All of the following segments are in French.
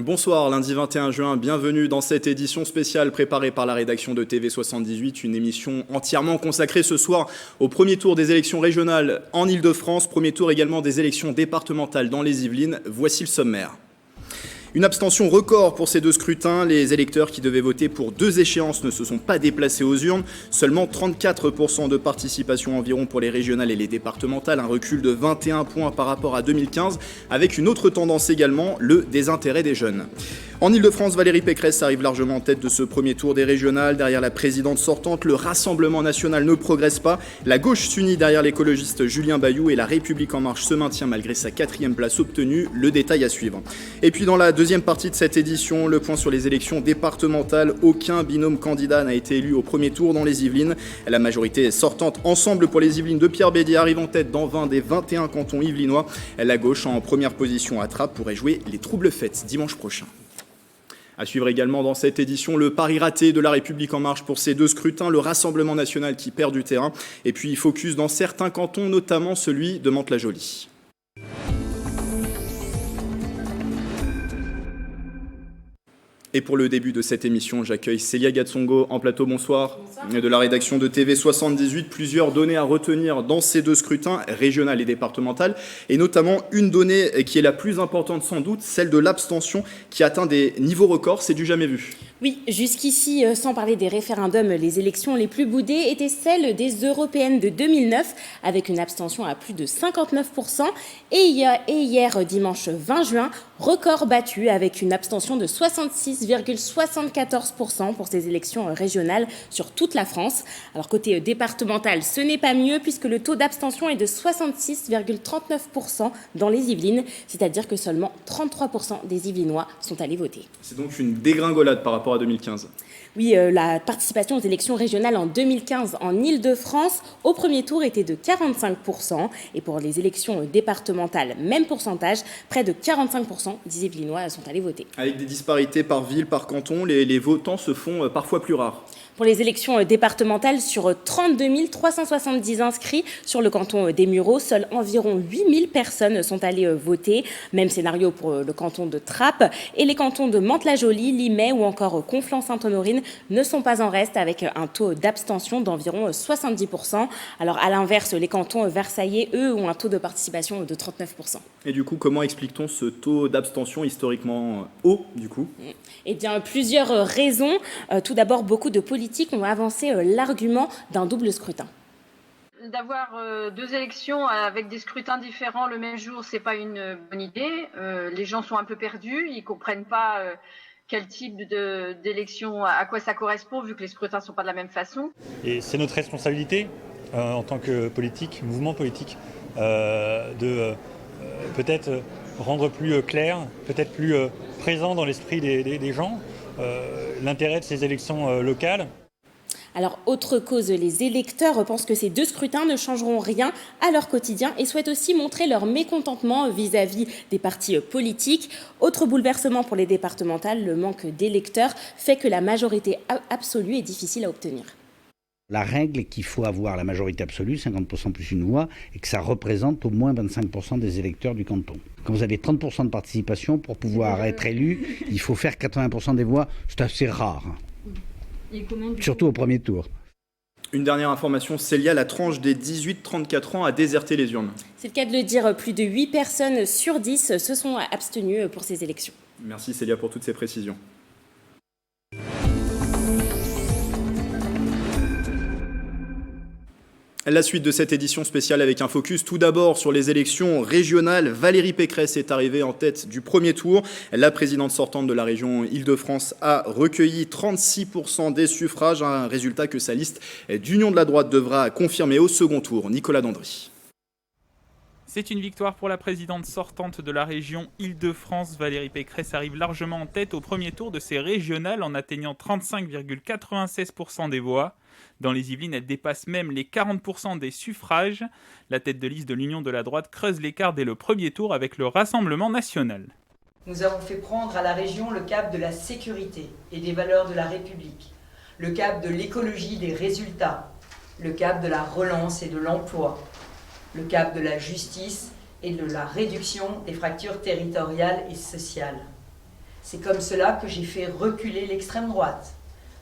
Bonsoir, lundi 21 juin, bienvenue dans cette édition spéciale préparée par la rédaction de TV78, une émission entièrement consacrée ce soir au premier tour des élections régionales en Ile-de-France, premier tour également des élections départementales dans les Yvelines. Voici le sommaire. Une abstention record pour ces deux scrutins. Les électeurs qui devaient voter pour deux échéances ne se sont pas déplacés aux urnes. Seulement 34% de participation environ pour les régionales et les départementales, un recul de 21 points par rapport à 2015, avec une autre tendance également, le désintérêt des jeunes. En Ile-de-France, Valérie Pécresse arrive largement en tête de ce premier tour des régionales. Derrière la présidente sortante, le Rassemblement national ne progresse pas. La gauche s'unit derrière l'écologiste Julien Bayou et la République en marche se maintient malgré sa 4e place obtenue. Le détail à suivre. Et puis dans la deuxième partie de cette édition, le point sur les élections départementales. Aucun binôme candidat n'a été élu au premier tour dans les Yvelines. La majorité sortante Ensemble pour les Yvelines de Pierre Bédier arrive en tête dans 20 des 21 cantons yvelinois. La gauche en première position à Trappes pourrait jouer les troubles fêtes dimanche prochain. À suivre également dans cette édition, le pari raté de la République en marche pour ces deux scrutins, le Rassemblement national qui perd du terrain, et puis focus dans certains cantons, notamment celui de Mantes-la-Jolie. Et pour le début de cette émission, j'accueille Célia Gatsongo en plateau. Bonsoir. Bonsoir. De la rédaction de TV78, plusieurs données à retenir dans ces deux scrutins, régional et départemental, et notamment une donnée qui est la plus importante sans doute, celle de l'abstention qui atteint des niveaux records, c'est du jamais vu. Oui, jusqu'ici, sans parler des référendums, les élections les plus boudées étaient celles des européennes de 2009, avec une abstention à plus de 59%. Et hier, dimanche 20 juin, record battu avec une abstention de 66,74% pour ces élections régionales sur toute la France. Alors côté départemental, ce n'est pas mieux puisque le taux d'abstention est de 66,39% dans les Yvelines, c'est-à-dire que seulement 33% des Yvelinois sont allés voter. C'est donc une dégringolade par rapport à 2015. Oui, la participation aux élections régionales en 2015 en Ile-de-France, au premier tour, était de 45%. Et pour les élections départementales, même pourcentage, près de 45% des Yvelinois sont allés voter. Avec des disparités par ville, par canton, les votants se font parfois plus rares. Pour les élections départementales, sur 32 370 inscrits sur le canton des Mureaux, seuls environ 8 000 personnes sont allées voter. Même scénario pour le canton de Trappes. Et les cantons de Mantes-la-Jolie, Limay ou encore Conflans-Sainte-Honorine ne sont pas en reste avec un taux d'abstention d'environ 70%. Alors à l'inverse, les cantons versaillais, eux, ont un taux de participation de 39%. Et du coup, comment explique-t-on ce taux d'abstention historiquement haut, du coup ? Eh bien, plusieurs raisons. Tout d'abord, beaucoup de politiques ont avancé l'argument d'un double scrutin. D'avoir deux élections avec des scrutins différents le même jour, c'est pas une bonne idée. Les gens sont un peu perdus, ils comprennent pas quel type d'élection, à quoi ça correspond, vu que les scrutins sont pas de la même façon. Et c'est notre responsabilité en tant que politique, mouvement politique, de peut-être rendre plus clair, peut-être plus présent dans l'esprit des gens l'intérêt de ces élections locales. Alors, autre cause, les électeurs pensent que ces deux scrutins ne changeront rien à leur quotidien et souhaitent aussi montrer leur mécontentement vis-à-vis des partis politiques. Autre bouleversement pour les départementales, le manque d'électeurs fait que la majorité absolue est difficile à obtenir. La règle est qu'il faut avoir la majorité absolue, 50% plus une voix, et que ça représente au moins 25% des électeurs du canton. Quand vous avez 30% de participation, pour pouvoir être élu, il faut faire 80% des voix. C'est assez rare, surtout au premier tour. Une dernière information, Célia, la tranche des 18-34 ans a déserté les urnes. C'est le cas de le dire, plus de 8 personnes sur 10 se sont abstenues pour ces élections. Merci Célia pour toutes ces précisions. La suite de cette édition spéciale avec un focus tout d'abord sur les élections régionales. Valérie Pécresse est arrivée en tête du premier tour. La présidente sortante de la région Ile-de-France a recueilli 36% des suffrages, un résultat que sa liste d'Union de la droite devra confirmer au second tour. Nicolas Dandry. C'est une victoire pour la présidente sortante de la région Ile-de-France. Valérie Pécresse arrive largement en tête au premier tour de ces régionales en atteignant 35,96% des voix. Dans les Yvelines, elle dépasse même les 40% des suffrages. La tête de liste de l'Union de la droite creuse l'écart dès le premier tour avec le Rassemblement national. Nous avons fait prendre à la région le cap de la sécurité et des valeurs de la République, le cap de l'écologie des résultats, le cap de la relance et de l'emploi, le cap de la justice et de la réduction des fractures territoriales et sociales. C'est comme cela que j'ai fait reculer l'extrême droite,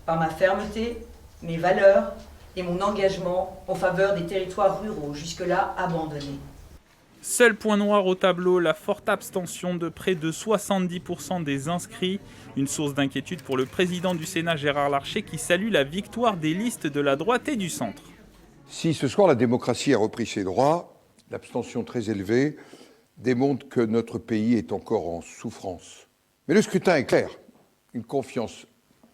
par ma fermeté, mes valeurs et mon engagement en faveur des territoires ruraux jusque-là abandonnés. Seul point noir au tableau, la forte abstention de près de 70% des inscrits. Une source d'inquiétude pour le président du Sénat, Gérard Larcher, qui salue la victoire des listes de la droite et du centre. Si ce soir la démocratie a repris ses droits, l'abstention très élevée démontre que notre pays est encore en souffrance. Mais le scrutin est clair, une confiance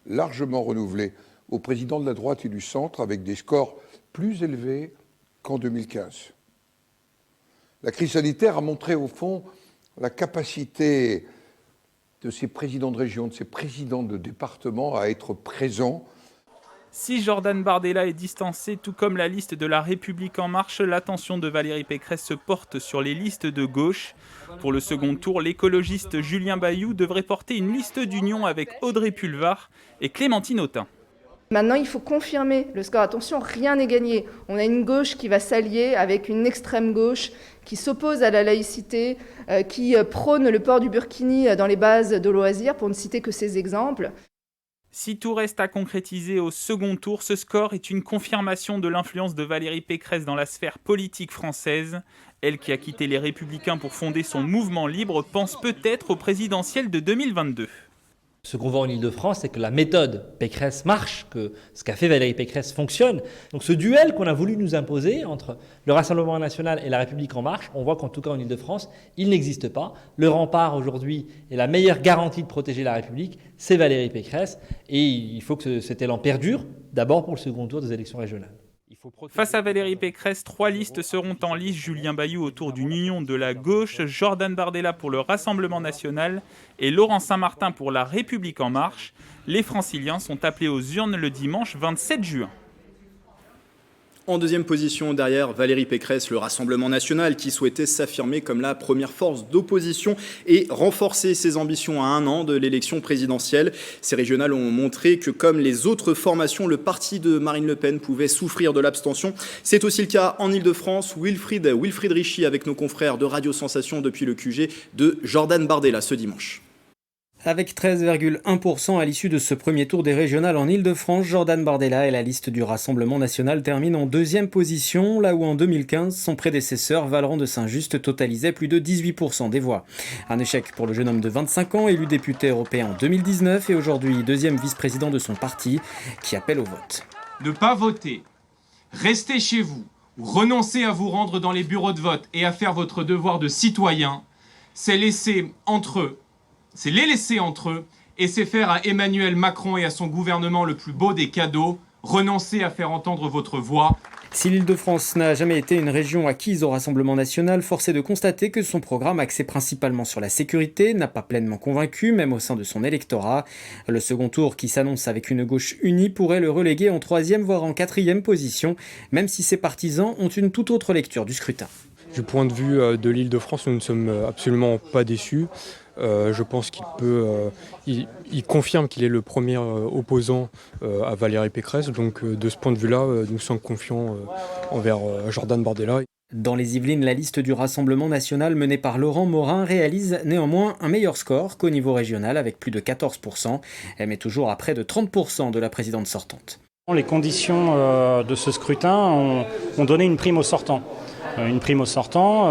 largement renouvelée au président de la droite et du centre avec des scores plus élevés qu'en 2015. La crise sanitaire a montré au fond la capacité de ces présidents de région, de ces présidents de département à être présents. Si Jordan Bardella est distancé, tout comme la liste de La République En Marche, l'attention de Valérie Pécresse se porte sur les listes de gauche. Pour le second tour, l'écologiste Julien Bayou devrait porter une liste d'union avec Audrey Pulvar et Clémentine Autain. Maintenant, il faut confirmer le score. Attention, rien n'est gagné. On a une gauche qui va s'allier avec une extrême gauche qui s'oppose à la laïcité, qui prône le port du burkini dans les bases de loisirs, pour ne citer que ces exemples. Si tout reste à concrétiser au second tour, ce score est une confirmation de l'influence de Valérie Pécresse dans la sphère politique française. Elle, qui a quitté les Républicains pour fonder son mouvement libre, pense peut-être au présidentiel de 2022. Ce qu'on voit en Ile-de-France, c'est que la méthode Pécresse marche, que ce qu'a fait Valérie Pécresse fonctionne. Donc ce duel qu'on a voulu nous imposer entre le Rassemblement national et la République En Marche, on voit qu'en tout cas en Ile-de-France, il n'existe pas. Le rempart aujourd'hui est la meilleure garantie de protéger la République, c'est Valérie Pécresse. Et il faut que cet élan perdure, d'abord pour le second tour des élections régionales. Face à Valérie Pécresse, 3 listes seront en lice. Julien Bayou autour d'une union de la gauche, Jordan Bardella pour le Rassemblement national et Laurent Saint-Martin pour la République En Marche. Les franciliens sont appelés aux urnes le dimanche 27 juin. En deuxième position, derrière Valérie Pécresse, le Rassemblement national qui souhaitait s'affirmer comme la première force d'opposition et renforcer ses ambitions à 1 an de l'élection présidentielle. Ces régionales ont montré que, comme les autres formations, le parti de Marine Le Pen pouvait souffrir de l'abstention. C'est aussi le cas en Ile-de-France. Wilfried Richy avec nos confrères de Radio Sensation depuis le QG de Jordan Bardella ce dimanche. Avec 13,1% à l'issue de ce premier tour des régionales en Ile-de-France, Jordan Bardella et la liste du Rassemblement national terminent en deuxième position, là où en 2015, son prédécesseur Vallerand de Saint-Just totalisait plus de 18% des voix. Un échec pour le jeune homme de 25 ans, élu député européen en 2019 et aujourd'hui deuxième vice-président de son parti, qui appelle au vote. Ne pas voter, rester chez vous ou renoncer à vous rendre dans les bureaux de vote et à faire votre devoir de citoyen, c'est les laisser entre eux et c'est faire à Emmanuel Macron et à son gouvernement le plus beau des cadeaux, renoncer à faire entendre votre voix. Si l'Île-de-France n'a jamais été une région acquise au Rassemblement national, force est de constater que son programme axé principalement sur la sécurité n'a pas pleinement convaincu, même au sein de son électorat. Le second tour, qui s'annonce avec une gauche unie, pourrait le reléguer en 3e voire en 4e position, même si ses partisans ont une toute autre lecture du scrutin. Du point de vue de l'Île-de-France, nous ne sommes absolument pas déçus. Je pense il confirme qu'il est le premier opposant à Valérie Pécresse. Donc de ce point de vue-là, nous sommes confiants envers Jordan Bardella. Dans les Yvelines, la liste du Rassemblement national menée par Laurent Morin réalise néanmoins un meilleur score qu'au niveau régional avec plus de 14%. Elle met toujours à près de 30% de la présidente sortante. Les conditions de ce scrutin ont donné une prime aux sortants. Une prime aux sortants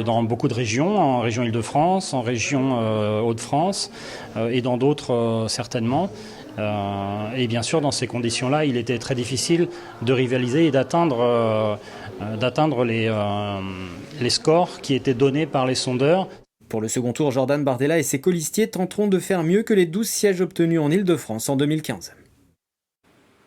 dans beaucoup de régions, en région Île-de-France, en région Hauts-de-France et dans d'autres certainement. Et bien sûr, dans ces conditions-là, il était très difficile de rivaliser et d'atteindre les scores qui étaient donnés par les sondeurs. Pour le second tour, Jordan Bardella et ses colistiers tenteront de faire mieux que les 12 sièges obtenus en Île-de-France en 2015.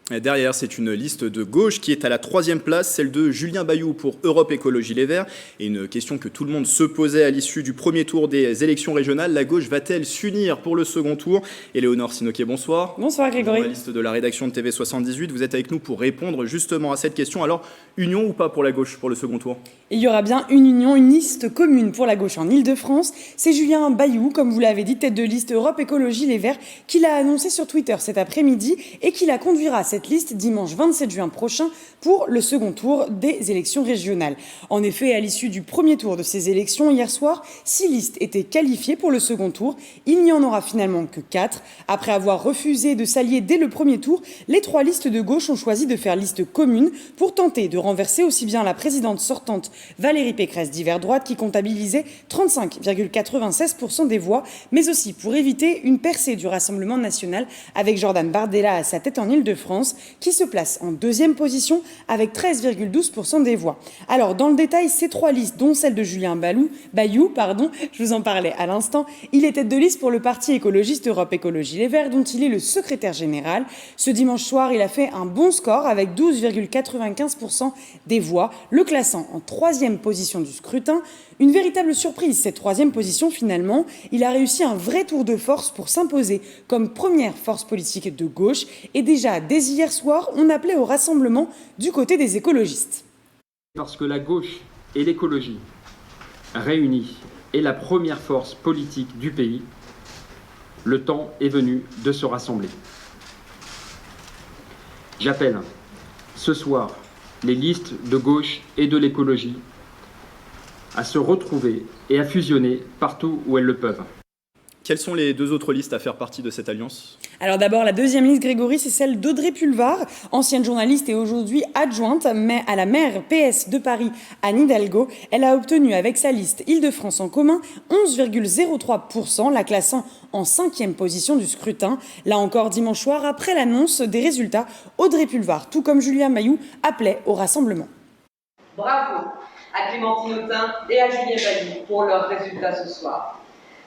Et derrière, c'est une liste de gauche qui est à la 3e place, celle de Julien Bayou pour Europe Écologie Les Verts. Et une question que tout le monde se posait à l'issue du premier tour des élections régionales, la gauche va-t-elle s'unir pour le second tour ? Éléonore Sinoquet, bonsoir. Bonsoir Grégory. La liste de la rédaction de TV78, vous êtes avec nous pour répondre justement à cette question. Alors, union ou pas pour la gauche pour le second tour ? Il y aura bien une union, une liste commune pour la gauche en Ile-de-France. C'est Julien Bayou, comme vous l'avez dit, tête de liste Europe Écologie Les Verts, qui l'a annoncé sur Twitter cet après-midi et qui la conduira cette cette liste dimanche 27 juin prochain pour le second tour des élections régionales. En effet, à l'issue du premier tour de ces élections hier soir, 6 listes étaient qualifiées pour le second tour. Il n'y en aura finalement que 4. Après avoir refusé de s'allier dès le premier tour, les 3 listes de gauche ont choisi de faire liste commune pour tenter de renverser aussi bien la présidente sortante Valérie Pécresse d'hiver droite qui comptabilisait 35,96% des voix, mais aussi pour éviter une percée du Rassemblement national avec Jordan Bardella à sa tête en Ile-de-France qui se place en deuxième position avec 13,12% des voix. Alors dans le détail, ces 3 listes, dont celle de Julien Bayou, je vous en parlais à l'instant, il est tête de liste pour le parti écologiste Europe Écologie Les Verts dont il est le secrétaire général. Ce dimanche soir, il a fait un bon score avec 12,95% des voix, le classant en 3e position du scrutin. Une véritable surprise, cette 3e position finalement. Il a réussi un vrai tour de force pour s'imposer comme première force politique de gauche. Et déjà, dès hier soir, on appelait au rassemblement du côté des écologistes. Parce que la gauche et l'écologie réunis est la première force politique du pays, le temps est venu de se rassembler. J'appelle ce soir les listes de gauche et de l'écologie à se retrouver et à fusionner partout où elles le peuvent. Quelles sont les 2 autres listes à faire partie de cette alliance ? Alors d'abord, la 2e liste, Grégory, c'est celle d'Audrey Pulvar, ancienne journaliste et aujourd'hui adjointe à la maire PS de Paris, Anne Hidalgo. Elle a obtenu avec sa liste Île-de-France en commun 11,03%, la classant en 5e position du scrutin. Là encore, dimanche soir, après l'annonce des résultats, Audrey Pulvar, tout comme Julien Bayou, appelait au rassemblement. Bravo à Clémentine Autain et à Julien Bayou pour leurs résultats ce soir.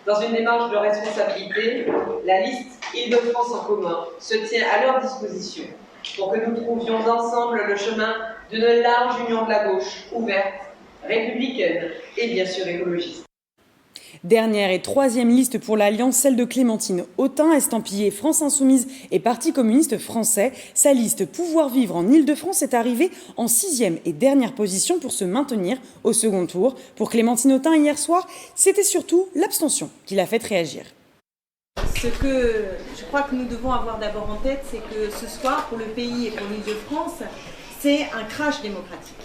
Dans une démarche de responsabilité, la liste Île-de-France en commun se tient à leur disposition pour que nous trouvions ensemble le chemin d'une large union de la gauche, ouverte, républicaine et bien sûr écologiste. Dernière et 3e liste pour l'Alliance, celle de Clémentine Autain, estampillée France Insoumise et Parti communiste français. Sa liste Pouvoir vivre en Île-de-France est arrivée en 6e et dernière position pour se maintenir au second tour. Pour Clémentine Autain, hier soir, c'était surtout l'abstention qui l'a fait réagir. Ce que je crois que nous devons avoir d'abord en tête, c'est que ce soir, pour le pays et pour l'Île-de-France, c'est un crash démocratique.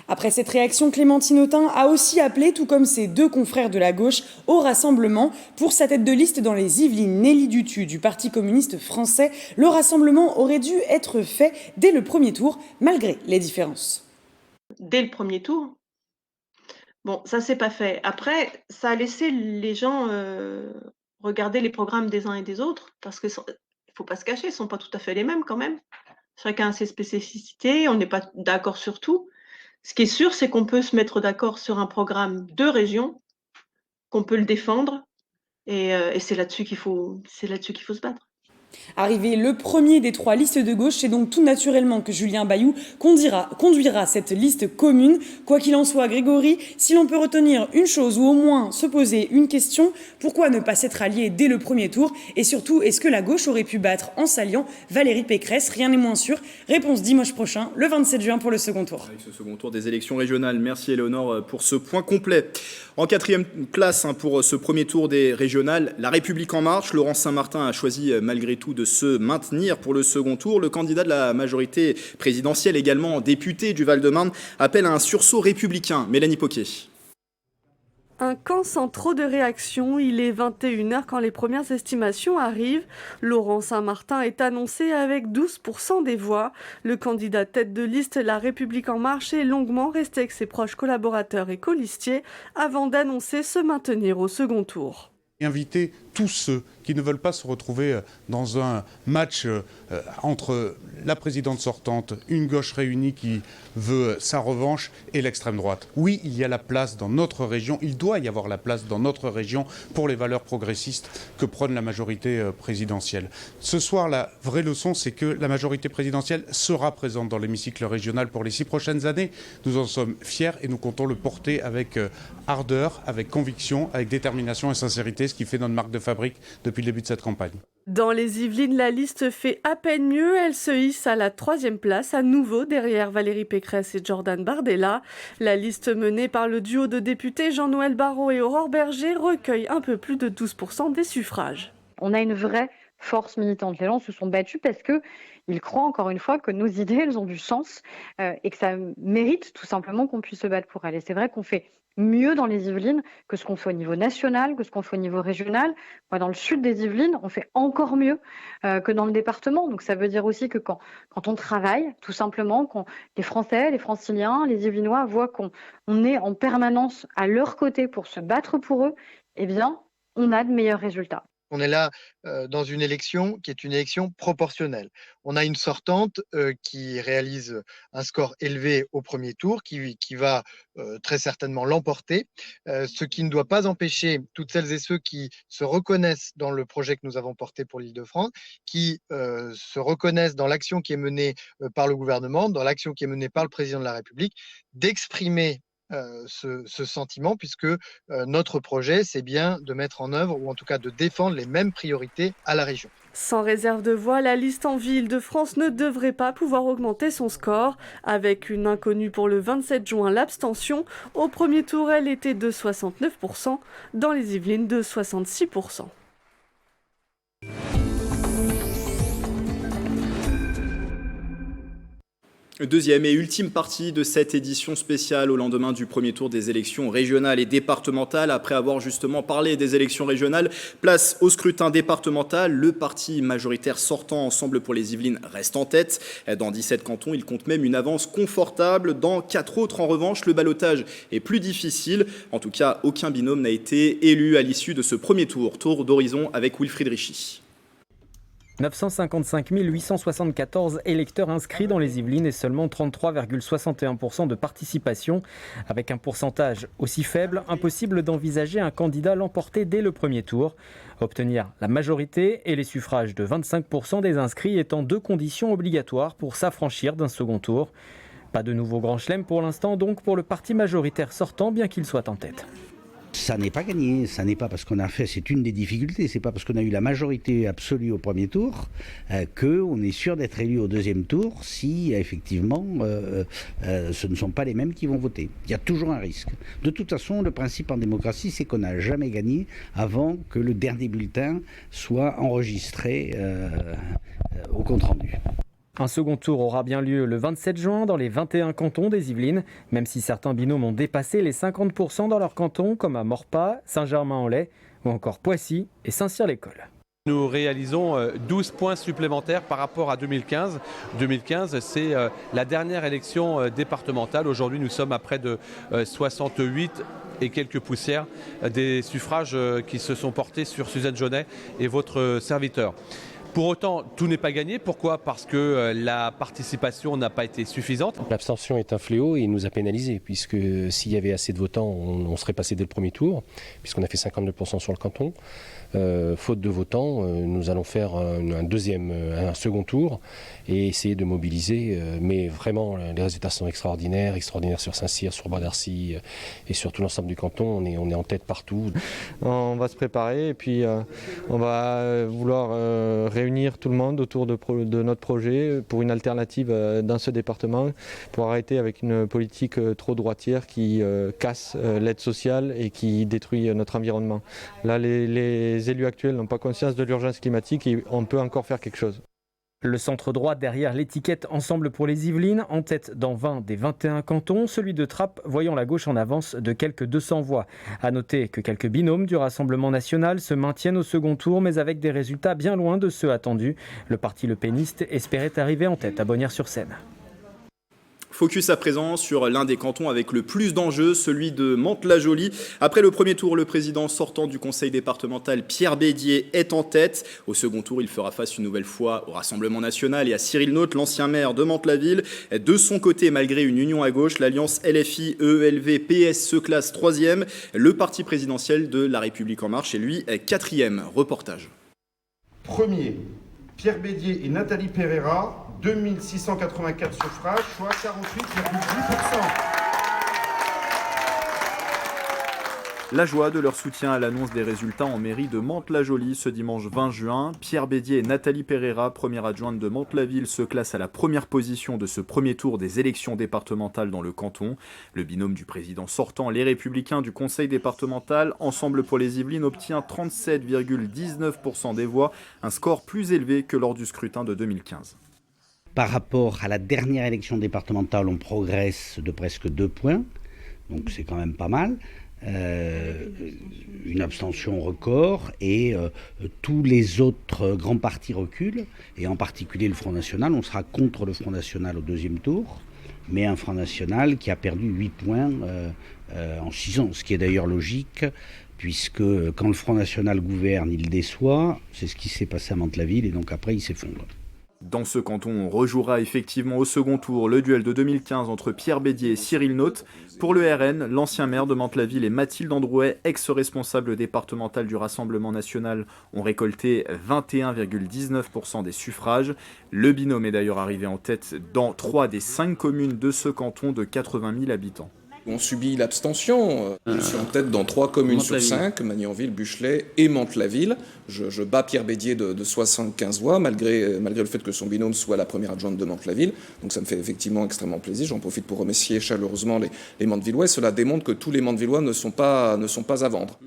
Après cette réaction, Clémentine Autain a aussi appelé, tout comme ses 2 confrères de la gauche, au rassemblement. Pour sa tête de liste dans les Yvelines, Nelly Dutu du Parti communiste français, le rassemblement aurait dû être fait dès le premier tour, malgré les différences. Dès le premier tour ? Bon, ça s'est pas fait. Après, ça a laissé les gens regarder les programmes des uns et des autres, parce que faut pas se cacher, ils sont pas tout à fait les mêmes quand même. Chacun a ses spécificités, on n'est pas d'accord sur tout. Ce qui est sûr, c'est qu'on peut se mettre d'accord sur un programme de région, qu'on peut le défendre, et c'est là-dessus qu'il faut se battre. Arrivé le premier des 3 listes de gauche, c'est donc tout naturellement que Julien Bayou conduira cette liste commune. Quoi qu'il en soit, Grégory, si l'on peut retenir une chose ou au moins se poser une question, pourquoi ne pas s'être allié dès le premier tour ? Et surtout, est-ce que la gauche aurait pu battre en s'alliant Valérie Pécresse ? Rien n'est moins sûr. Réponse dimanche prochain, le 27 juin pour le second tour. Avec ce second tour des élections régionales. Merci Éléonore pour ce point complet. En 4e place pour ce premier tour des régionales, La République En Marche. Laurent Saint-Martin a choisi malgré tout de se maintenir pour le second tour. Le candidat de la majorité présidentielle, également député du Val-de-Marne, appelle à un sursaut républicain. Mélanie Poquet. Un camp sans trop de réactions, il est 21h quand les premières estimations arrivent. Laurent Saint-Martin est annoncé avec 12% des voix. Le candidat tête de liste La République En Marche est longuement resté avec ses proches collaborateurs et colistiers avant d'annoncer se maintenir au second tour. Inviter tous ceux qui ne veulent pas se retrouver dans un match entre la présidente sortante, une gauche réunie qui veut sa revanche et l'extrême droite. Oui, il y a la place dans notre région, il doit y avoir la place dans notre région pour les valeurs progressistes que prône la majorité présidentielle. Ce soir, la vraie leçon, c'est que la majorité présidentielle sera présente dans l'hémicycle régional pour les 6 prochaines années. Nous en sommes fiers et nous comptons le porter avec ardeur, avec conviction, avec détermination et sincérité, ce qui fait notre marque de fabrique depuis le début de cette campagne. Dans les Yvelines, la liste fait à peine mieux. Elle se hisse à la 3e place, à nouveau derrière Valérie Pécresse et Jordan Bardella. La liste menée par le duo de députés Jean-Noël Barrot et Aurore Berger recueille un peu plus de 12% des suffrages. On a une vraie forces militantes. Les gens se sont battus parce qu'ils croient encore une fois que nos idées, elles ont du sens et que ça mérite tout simplement qu'on puisse se battre pour elles. Et c'est vrai qu'on fait mieux dans les Yvelines que ce qu'on fait au niveau national, que ce qu'on fait au niveau régional. Moi, dans le sud des Yvelines, on fait encore mieux que dans le département. Donc ça veut dire aussi que quand on travaille, tout simplement, quand les Français, les Franciliens, les Yvelinois voient qu'on est en permanence à leur côté pour se battre pour eux, eh bien, on a de meilleurs résultats. On est là dans une élection qui est une élection proportionnelle. On a une sortante qui réalise un score élevé au premier tour, qui va très certainement l'emporter, ce qui ne doit pas empêcher toutes celles et ceux qui se reconnaissent dans le projet que nous avons porté pour l'Île-de-France, qui se reconnaissent dans l'action qui est menée par le gouvernement, dans l'action qui est menée par le président de la République, d'exprimer ce sentiment, puisque notre projet, c'est bien de mettre en œuvre, ou en tout cas de défendre les mêmes priorités à la région. Sans réserve de voix, la liste Envie Île-de-France ne devrait pas pouvoir augmenter son score. Avec une inconnue pour le 27 juin, l'abstention. Au premier tour, elle était de 69%, dans les Yvelines de 66%. Deuxième et ultime partie de cette édition spéciale au lendemain du premier tour des élections régionales et départementales. Après avoir justement parlé des élections régionales, place au scrutin départemental. Le parti majoritaire sortant Ensemble pour les Yvelines reste en tête. Dans 17 cantons, il compte même une avance confortable. Dans 4 autres, en revanche, le ballottage est plus difficile. En tout cas, aucun binôme n'a été élu à l'issue de ce premier tour. Tour d'horizon avec Wilfried Richy. 955 874 électeurs inscrits dans les Yvelines et seulement 33,61% de participation. Avec un pourcentage aussi faible, impossible d'envisager un candidat l'emporter dès le premier tour. Obtenir la majorité et les suffrages de 25% des inscrits étant 2 conditions obligatoires pour s'affranchir d'un second tour. Pas de nouveau grand chelem pour l'instant donc pour le parti majoritaire sortant, bien qu'il soit en tête. Ça n'est pas gagné, ça n'est pas parce qu'on a fait, c'est une des difficultés, c'est pas parce qu'on a eu la majorité absolue au premier tour qu'on est sûr d'être élu au deuxième tour si effectivement ce ne sont pas les mêmes qui vont voter. Il y a toujours un risque. De toute façon, le principe en démocratie, c'est qu'on n'a jamais gagné avant que le dernier bulletin soit enregistré au compte-rendu. Un second tour aura bien lieu le 27 juin dans les 21 cantons des Yvelines, même si certains binômes ont dépassé les 50% dans leur canton, comme à Maurepas, Saint-Germain-en-Laye ou encore Poissy et Saint-Cyr-l'École. Nous réalisons 12 points supplémentaires par rapport à 2015. 2015, c'est la dernière élection départementale. Aujourd'hui, nous sommes à près de 68 et quelques poussières des suffrages qui se sont portés sur Suzanne Jaunet et votre serviteur. Pour autant, tout n'est pas gagné. Pourquoi ? Parce que la participation n'a pas été suffisante. L'abstention est un fléau et il nous a pénalisés, puisque s'il y avait assez de votants, on serait passé dès le premier tour, puisqu'on a fait 52% sur le canton. Faute de votants, nous allons faire un second tour et essayer de mobiliser. Mais vraiment, les résultats sont extraordinaires sur Saint-Cyr, sur Bois d'Arcy et sur tout l'ensemble du canton. On est en tête partout. On va se préparer et puis on va vouloir réunir tout le monde autour de notre projet pour une alternative dans ce département, pour arrêter avec une politique trop droitière qui casse l'aide sociale et qui détruit notre environnement. Là, les élus actuels n'ont pas conscience de l'urgence climatique et on peut encore faire quelque chose. Le centre droit derrière l'étiquette Ensemble pour les Yvelines, en tête dans 20 des 21 cantons, celui de Trappes voyant la gauche en avance de quelques 200 voix. À noter que quelques binômes du Rassemblement national se maintiennent au second tour, mais avec des résultats bien loin de ceux attendus. Le parti Le Péniste espérait arriver en tête à Bonnières-sur-Seine. Focus à présent sur l'un des cantons avec le plus d'enjeux, celui de Mantes-la-Jolie. Après le premier tour, le président sortant du conseil départemental, Pierre Bédier, est en tête. Au second tour, il fera face une nouvelle fois au Rassemblement national et à Cyril Naute, l'ancien maire de Mantes-la-Ville. De son côté, malgré une union à gauche, l'alliance LFI, EELV, PS se classe 3e. Le parti présidentiel de La République En Marche est lui 4e. Reportage. Premier, Pierre Bédier et Nathalie Pereira, 2684 suffrages, soit 48,8%. La joie de leur soutien à l'annonce des résultats en mairie de Mantes-la-Jolie ce dimanche 20 juin. Pierre Bédier et Nathalie Pereira, première adjointe de Mantes-la-Ville, se classent à la première position de ce premier tour des élections départementales dans le canton. Le binôme du président sortant, les Républicains du conseil départemental, Ensemble pour les Yvelines, obtient 37,19% des voix, un score plus élevé que lors du scrutin de 2015. Par rapport à la dernière élection départementale, on progresse de presque 2 points, donc c'est quand même pas mal. Une abstention record et tous les autres grands partis reculent, et en particulier le Front National. On sera contre le Front National au deuxième tour, mais un Front National qui a perdu 8 points en 6 ans, ce qui est d'ailleurs logique, puisque quand le Front National gouverne, il déçoit. C'est ce qui s'est passé à Mantes-la-Ville, et donc après il s'effondre. Dans ce canton, on rejouera effectivement au second tour le duel de 2015 entre Pierre Bédier et Cyril Naute. Pour le RN, l'ancien maire de Mantes-la-Ville et Mathilde Androuet, ex-responsable départemental du Rassemblement national, ont récolté 21,19% des suffrages. Le binôme est d'ailleurs arrivé en tête dans 3 des 5 communes de ce canton de 80 000 habitants. On subit l'abstention. Je suis en tête dans 3 communes sur 5, Magnanville, Buchelet et Mantes-la-Ville. Je bats Pierre Bédier de 75 voix, malgré le fait que son binôme soit la première adjointe de Mantes-la-Ville. Donc ça me fait effectivement extrêmement plaisir. J'en profite pour remercier chaleureusement les Mantes-Villois. Cela démontre que tous les Mantes-Villois ne sont pas à vendre.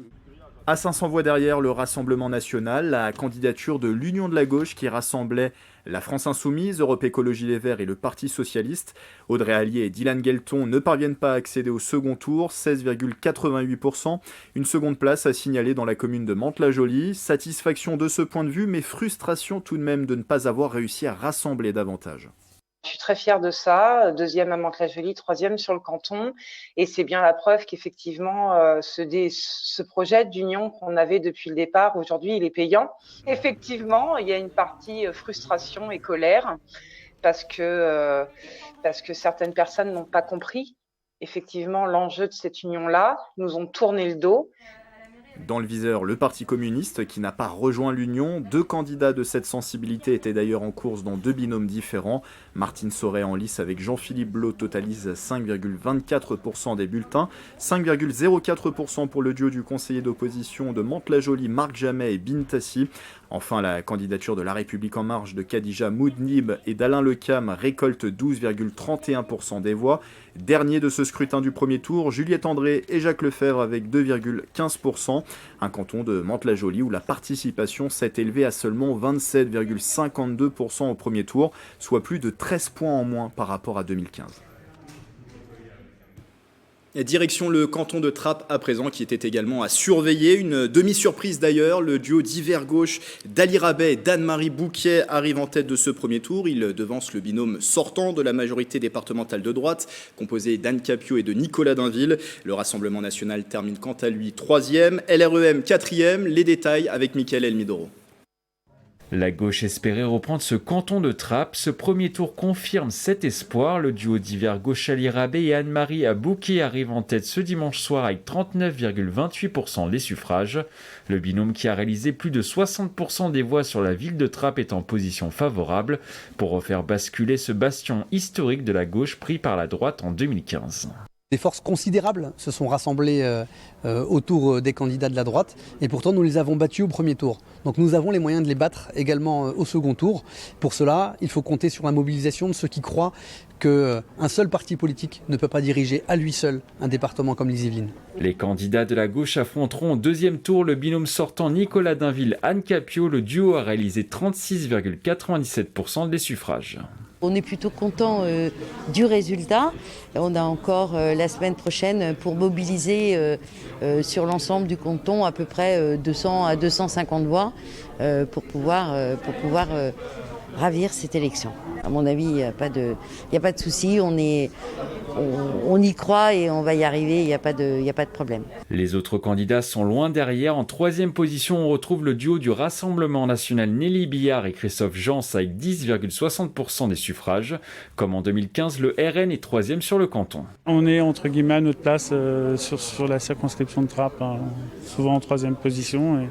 À 500 voix derrière le Rassemblement national, la candidature de l'Union de la gauche qui rassemblait la France Insoumise, Europe Écologie Les Verts et le Parti Socialiste. Audrey Allier et Dylan Guelton ne parviennent pas à accéder au second tour, 16,88%. Une seconde place à signaler dans la commune de Mantes-la-Jolie. Satisfaction de ce point de vue, mais frustration tout de même de ne pas avoir réussi à rassembler davantage. Je suis très fière de ça, 2e à Mantes-la-Jolie, 3e sur le canton, et c'est bien la preuve qu'effectivement ce projet d'union qu'on avait depuis le départ, aujourd'hui il est payant. Effectivement, il y a une partie frustration et colère parce que certaines personnes n'ont pas compris effectivement l'enjeu de cette union-là, nous ont tourné le dos. Dans le viseur, le Parti communiste qui n'a pas rejoint l'Union. 2 candidats de cette sensibilité étaient d'ailleurs en course dans 2 binômes différents. Martine Sauret en lice avec Jean-Philippe Blot totalise 5,24% des bulletins. 5,04% pour le duo du conseiller d'opposition de Mantes-la-Jolie, Marc Jamet et Bintassi. Enfin, la candidature de La République En Marche de Khadija Moudnib et d'Alain Lecam récolte 12,31% des voix. Dernier de ce scrutin du premier tour, Juliette André et Jacques Lefebvre avec 2,15%. Un canton de Mantes-la-Jolie où la participation s'est élevée à seulement 27,52% au premier tour, soit plus de 13 points en moins par rapport à 2015. Direction le canton de Trappes à présent, qui était également à surveiller. Une demi-surprise d'ailleurs, le duo d'hiver gauche d'Ali Rabet et d'Anne-Marie Bouquet arrive en tête de ce premier tour. Il devance le binôme sortant de la majorité départementale de droite, composé d'Anne Capio et de Nicolas Dainville. Le Rassemblement national termine quant à lui 3e, LREM 4e. Les détails avec Mickaël Elmidoro. La gauche espérait reprendre ce canton de Trappes. Ce premier tour confirme cet espoir. Le duo d'hiver gauche Ali Rabet et Anne-Marie Bouquet arrive en tête ce dimanche soir avec 39,28% des suffrages. Le binôme qui a réalisé plus de 60% des voix sur la ville de Trappes est en position favorable pour refaire basculer ce bastion historique de la gauche pris par la droite en 2015. Des forces considérables se sont rassemblées autour des candidats de la droite et pourtant nous les avons battus au premier tour. Donc nous avons les moyens de les battre également au second tour. Pour cela, il faut compter sur la mobilisation de ceux qui croient qu'un seul parti politique ne peut pas diriger à lui seul un département comme les Yvelines. Les candidats de la gauche affronteront au deuxième tour le binôme sortant Nicolas Dainville, Anne Capio. Le duo a réalisé 36,97% des suffrages. On est plutôt content du résultat. On a encore la semaine prochaine pour mobiliser sur l'ensemble du canton à peu près 200 à 250 voix pour pouvoir ravir cette élection. À mon avis, il n'y a pas de souci. On y croit et on va y arriver. Il n'y a pas de problème. Les autres candidats sont loin derrière. En 3e position, on retrouve le duo du Rassemblement national Nelly Billard et Christophe Jans avec 10,60% des suffrages. Comme en 2015, le RN est 3e sur le canton. On est entre guillemets à notre place sur la circonscription de Trappes, souvent en 3e position. Et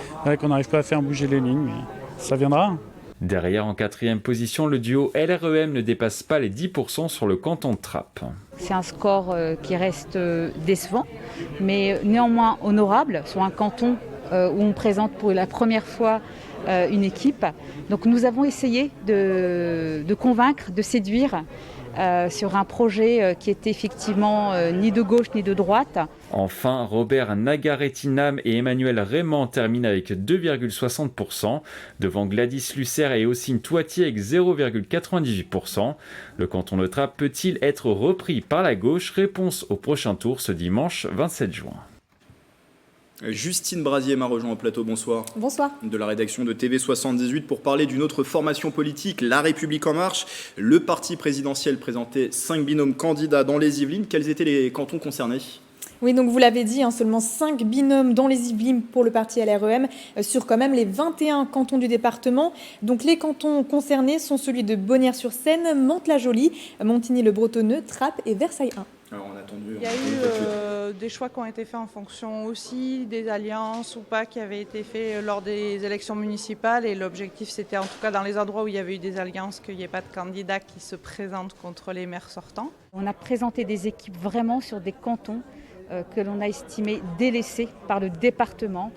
c'est vrai qu'on n'arrive pas à faire bouger les lignes, mais ça viendra. Derrière, en 4e position, le duo LREM ne dépasse pas les 10% sur le canton de Trappes. C'est un score qui reste décevant, mais néanmoins honorable sur un canton où on présente pour la première fois une équipe. Donc nous avons essayé de convaincre, de séduire sur un projet qui était effectivement ni de gauche ni de droite. Enfin, Robert Nagaretinam et Emmanuel Raymond terminent avec 2,60%, devant Gladys Lucert et Ossine Toitier avec 0,98%. Le canton de Trappes peut-il être repris par la gauche? Réponse au prochain tour ce dimanche 27 juin. Justine Brasier m'a rejoint au plateau, bonsoir. Bonsoir. De la rédaction de TV78 pour parler d'une autre formation politique, La République En Marche. Le parti présidentiel présentait 5 binômes candidats dans les Yvelines. Quels étaient les cantons concernés ? Oui, donc vous l'avez dit, seulement 5 binômes dans les Yvelines pour le parti LREM sur quand même les 21 cantons du département. Donc les cantons concernés sont celui de Bonnières-sur-Seine, Mantes-la-Jolie, Montigny-le-Bretonneux, Trappes et Versailles 1. Alors on a attendu. Il y a eu des choix qui ont été faits en fonction aussi des alliances ou pas qui avaient été faits lors des élections municipales. Et l'objectif, c'était en tout cas dans les endroits où il y avait eu des alliances qu'il n'y ait pas de candidats qui se présentent contre les maires sortants. On a présenté des équipes vraiment sur des cantons que l'on a estimés délaissés par le département.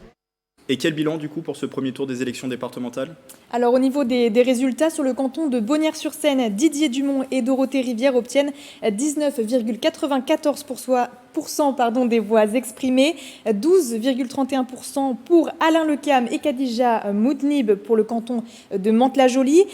Et quel bilan du coup pour ce premier tour des élections départementales ? Alors au niveau des résultats, sur le canton de Bonnières-sur-Seine, Didier Dumont et Dorothée Rivière obtiennent 19,94% des voix exprimées, 12,31% pour Alain Lecam et Khadija Moudnib pour le canton de Mantes-la-Jolie.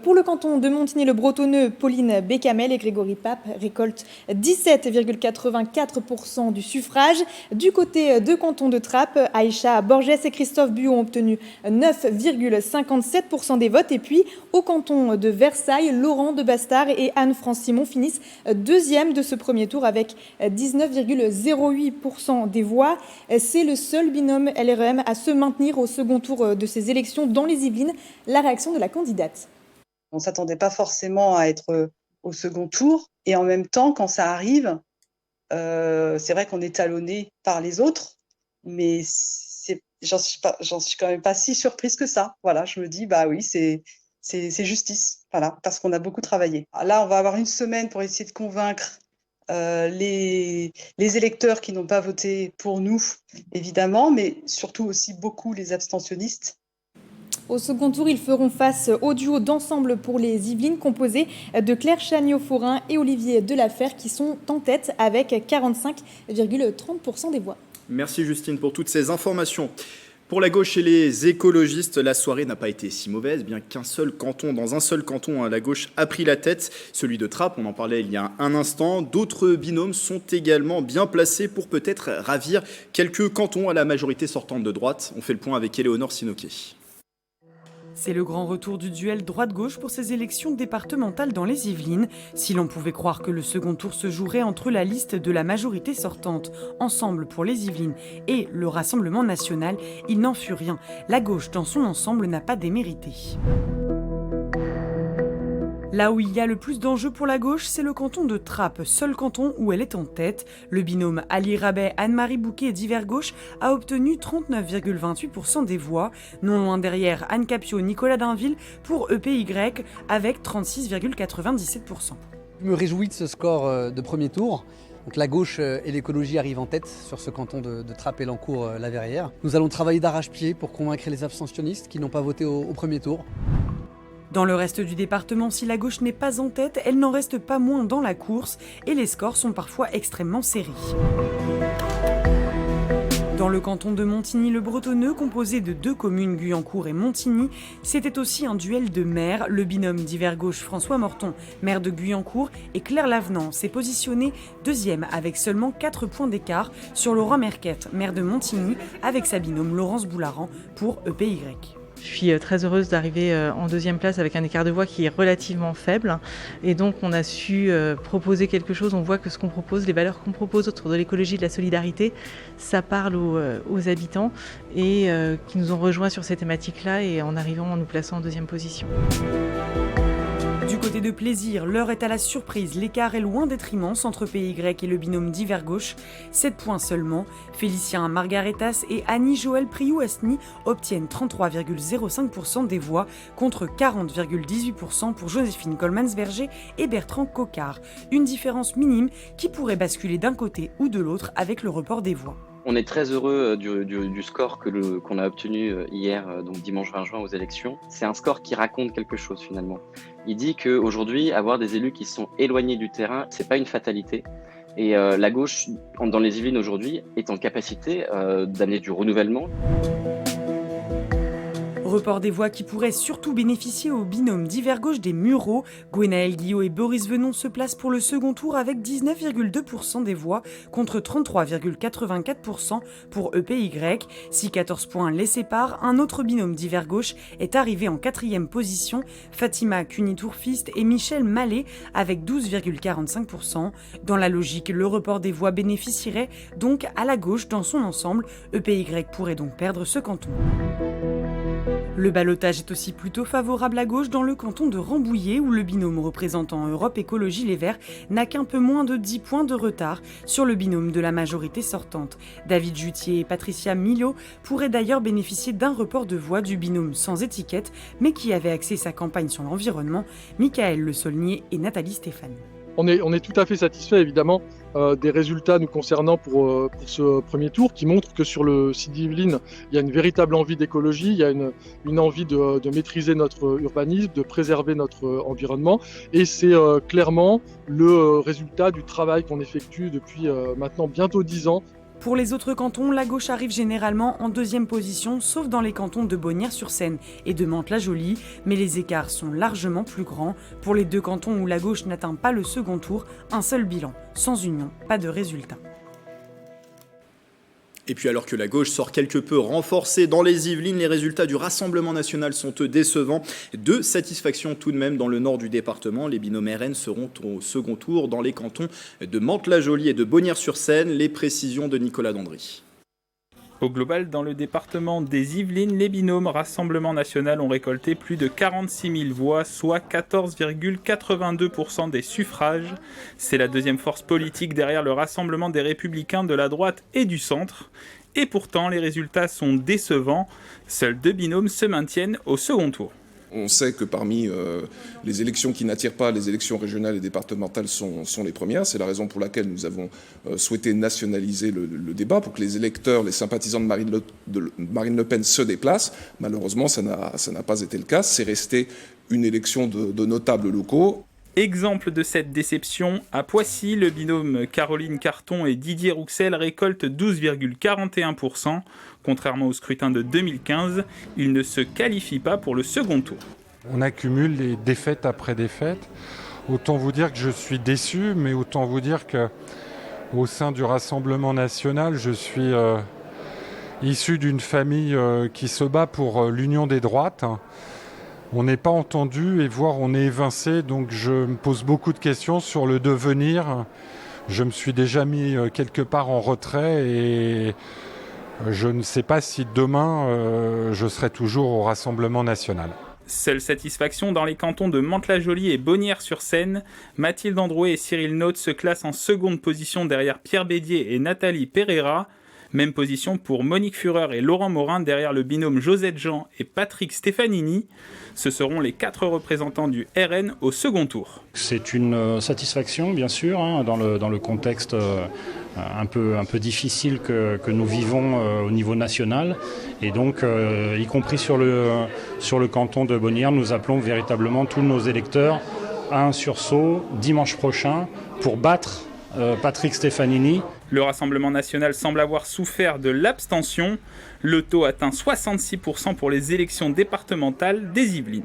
Pour le canton de Montigny-le-Bretonneux, Pauline Bécamel et Grégory Pape récoltent 17,84% du suffrage. Du côté de canton de Trappes, Aïcha Borges et Christophe Buot ont obtenu 9,57% des votes. Et puis, au canton de Versailles, Laurent de Bastard et Anne-France Simon finissent deuxième de ce premier tour avec 19,08% des voix. C'est le seul binôme LREM à se maintenir au second tour de ces élections dans les Yvelines. La réaction de la candidate. On ne s'attendait pas forcément à être au second tour. Et en même temps, quand ça arrive, c'est vrai qu'on est talonné par les autres. Mais j'en suis quand même pas si surprise que ça. Voilà, je me dis, bah oui, c'est justice. Voilà, parce qu'on a beaucoup travaillé. Là, on va avoir une semaine pour essayer de convaincre les électeurs qui n'ont pas voté pour nous, évidemment, mais surtout aussi beaucoup les abstentionnistes. Au second tour, ils feront face au duo d'ensemble pour les Yvelines, composé de Claire Chagnaud-Forin et Olivier Delafère, qui sont en tête avec 45,30% des voix. Merci Justine pour toutes ces informations. Pour la gauche et les écologistes, la soirée n'a pas été si mauvaise, bien qu'un seul canton, dans un seul canton, la gauche a pris la tête, celui de Trappes, on en parlait il y a un instant. D'autres binômes sont également bien placés pour peut-être ravir quelques cantons à la majorité sortante de droite. On fait le point avec Éléonore Sinoquet. C'est le grand retour du duel droite-gauche pour ces élections départementales dans les Yvelines. Si l'on pouvait croire que le second tour se jouerait entre la liste de la majorité sortante, Ensemble pour les Yvelines, et le Rassemblement national, il n'en fut rien. La gauche dans son ensemble n'a pas démérité. Là où il y a le plus d'enjeux pour la gauche, c'est le canton de Trappes, seul canton où elle est en tête. Le binôme Ali Rabet, Anne-Marie Bouquet et Divers Gauche a obtenu 39,28% des voix. Non loin derrière, Anne Capio, Nicolas Dainville pour EPY avec 36,97%. Je me réjouis de ce score de premier tour. Donc la gauche et l'écologie arrivent en tête sur ce canton de Trappes-Elancourt-la-Verrière. Nous allons travailler d'arrache-pied pour convaincre les abstentionnistes qui n'ont pas voté au premier tour. Dans le reste du département, si la gauche n'est pas en tête, elle n'en reste pas moins dans la course et les scores sont parfois extrêmement serrés. Dans le canton de Montigny-le-Bretonneux, composé de 2 communes, Guyancourt et Montigny, c'était aussi un duel de maires. Le binôme Divers Gauche François Morton, maire de Guyancourt, et Claire Lavenant s'est positionné deuxième avec seulement 4 points d'écart sur Laurent Merquette, maire de Montigny, avec sa binôme Laurence Boularan pour EPY. Je suis très heureuse d'arriver en deuxième place avec un écart de voix qui est relativement faible. Et donc on a su proposer quelque chose. On voit que ce qu'on propose, les valeurs qu'on propose autour de l'écologie, de la solidarité, ça parle aux habitants et qui nous ont rejoints sur ces thématiques-là et en arrivant, en nous plaçant en deuxième position. Du côté de plaisir, l'heure est à la surprise. L'écart est loin d'être immense entre PY et le binôme d'Hiver-Gauche. 7 points seulement. Félicien Margaretas et Annie-Joëlle Priou-Asni obtiennent 33,05% des voix contre 40,18% pour Joséphine Coleman-Berger et Bertrand Coquart. Une différence minime qui pourrait basculer d'un côté ou de l'autre avec le report des voix. On est très heureux du score qu'on a obtenu hier, donc dimanche 20 juin aux élections. C'est un score qui raconte quelque chose finalement. Il dit qu'aujourd'hui, avoir des élus qui sont éloignés du terrain, c'est pas une fatalité. Et la gauche, dans les Yvelines aujourd'hui, est en capacité d'amener du renouvellement. Report des voix qui pourrait surtout bénéficier au binôme d'Hiver-Gauche des Mureaux. Gwenaël Guillot et Boris Venon se placent pour le second tour avec 19,2% des voix contre 33,84% pour EPY. Si 14 points les séparent, un autre binôme d'Hiver-Gauche est arrivé en 4e position, Fatima Cuny-Tourfiste et Michel Mallet avec 12,45%. Dans la logique, le report des voix bénéficierait donc à la gauche dans son ensemble. EPY pourrait donc perdre ce canton. Le ballottage est aussi plutôt favorable à gauche dans le canton de Rambouillet où le binôme représentant Europe Écologie Les Verts n'a qu'un peu moins de 10 points de retard sur le binôme de la majorité sortante. David Jutier et Patricia Millot pourraient d'ailleurs bénéficier d'un report de voix du binôme sans étiquette mais qui avait axé sa campagne sur l'environnement, Michael Le Saulnier et Nathalie Stéphane. On est tout à fait satisfait évidemment des résultats nous concernant pour ce premier tour qui montrent que sur le site d'Yvelines, il y a une véritable envie d'écologie, il y a une envie de maîtriser notre urbanisme, de préserver notre environnement et c'est clairement le résultat du travail qu'on effectue depuis maintenant bientôt 10 ans. Pour les autres cantons, la gauche arrive généralement en 2e position, sauf dans les cantons de Bonnières-sur-Seine et de Mantes-la-Jolie, mais les écarts sont largement plus grands. Pour les 2 cantons où la gauche n'atteint pas le second tour, un seul bilan. Sans union, pas de résultat. Et puis alors que la gauche sort quelque peu renforcée dans les Yvelines, les résultats du Rassemblement national sont eux décevants. 2 satisfactions tout de même dans le nord du département. Les binômes RN seront au second tour dans les cantons de Mantes-la-Jolie et de Bonnières-sur-Seine. Les précisions de Nicolas Dandry. Au global, dans le département des Yvelines, les binômes Rassemblement national ont récolté plus de 46 000 voix, soit 14,82% des suffrages. C'est la deuxième force politique derrière le Rassemblement des Républicains de la droite et du centre. Et pourtant, les résultats sont décevants. Seuls 2 binômes se maintiennent au second tour. On sait que parmi les élections qui n'attirent pas, les élections régionales et départementales sont les premières. C'est la raison pour laquelle nous avons souhaité nationaliser le débat, pour que les électeurs, les sympathisants de Marine Le Pen se déplacent. Malheureusement, ça n'a pas été le cas. C'est resté une élection de notables locaux. Exemple de cette déception, à Poissy, le binôme Caroline Carton et Didier Rouxel récolte 12,41%. Contrairement au scrutin de 2015, ils ne se qualifient pas pour le second tour. On accumule les défaites après défaites. Autant vous dire que je suis déçu, mais autant vous dire qu'au sein du Rassemblement national, je suis issu d'une famille qui se bat pour l'union des droites. On n'est pas entendu et voire on est évincé, donc je me pose beaucoup de questions sur le devenir. Je me suis déjà mis quelque part en retrait et je ne sais pas si demain je serai toujours au Rassemblement national. Seule satisfaction dans les cantons de Mantes-la-Jolie et Bonnières-sur-Seine. Mathilde Androuet et Cyril Naute se classent en seconde position derrière Pierre Bédier et Nathalie Pereira. Même position pour Monique Führer et Laurent Morin derrière le binôme Josette Jean et Patrick Stefanini. Ce seront les 4 représentants du RN au second tour. C'est une satisfaction, bien sûr, dans le contexte un peu difficile que nous vivons au niveau national. Et donc, y compris sur le canton de Bonnières, nous appelons véritablement tous nos électeurs à un sursaut dimanche prochain pour battre Patrick Stefanini. Le Rassemblement national semble avoir souffert de l'abstention. Le taux atteint 66% pour les élections départementales des Yvelines.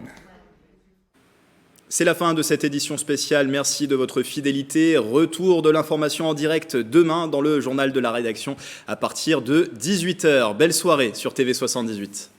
C'est la fin de cette édition spéciale. Merci de votre fidélité. Retour de l'information en direct demain dans le journal de la rédaction à partir de 18h. Belle soirée sur TV78.